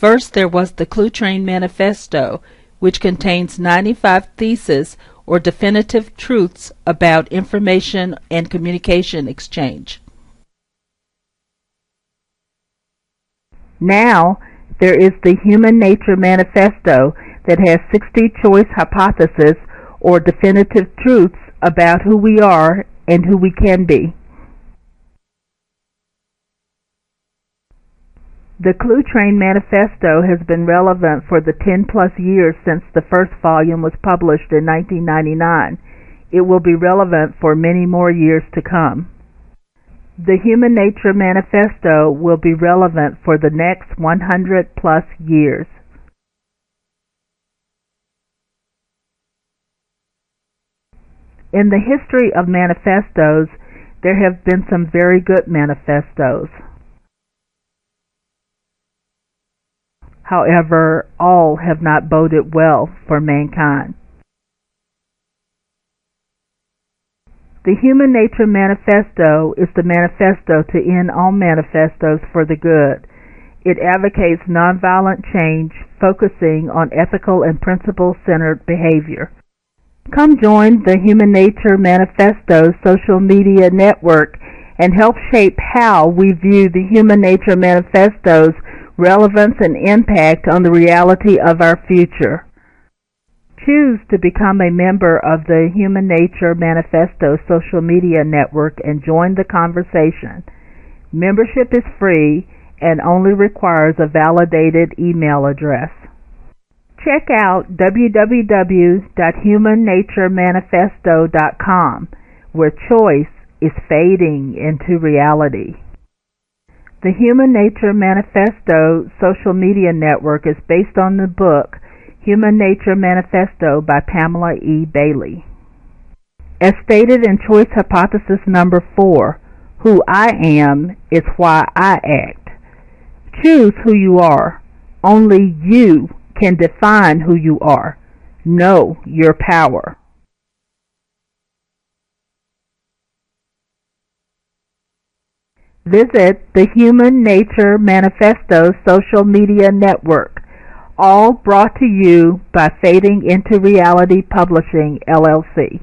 First, there was the Clue Train Manifesto, which contains 95 theses or definitive truths about information and communication exchange. Now, there is the Human Nature Manifesto that has 60 choice hypotheses or definitive truths about who we are and who we can be. The Clue Train Manifesto has been relevant for the 10-plus years since the first volume was published in 1999. It will be relevant for many more years to come. The Human Nature Manifesto will be relevant for the next 100-plus years. In the history of manifestos, there have been some very good manifestos. However, all have not boded well for mankind. The Human Nature Manifesto is the manifesto to end all manifestos for the good. It advocates nonviolent change, focusing on ethical and principle-centered behavior. Come join the Human Nature Manifesto social media network and help shape how we view the Human Nature Manifesto's relevance and impact on the reality of our future. Choose to become a member of the Human Nature Manifesto social media network and join the conversation. Membership is free and only requires a validated email address. Check out www.humanaturemanifesto.com, where choice is fading into reality. The Human Nature Manifesto social media network is based on the book Human Nature Manifesto by Pamela E. Bailey. As stated in choice hypothesis number 4, who I am is why I act. Choose who you are. Only you can define who you are. Know your power. Visit the Human Nature Manifesto social media network, all brought to you by Fading Into Reality Publishing, LLC.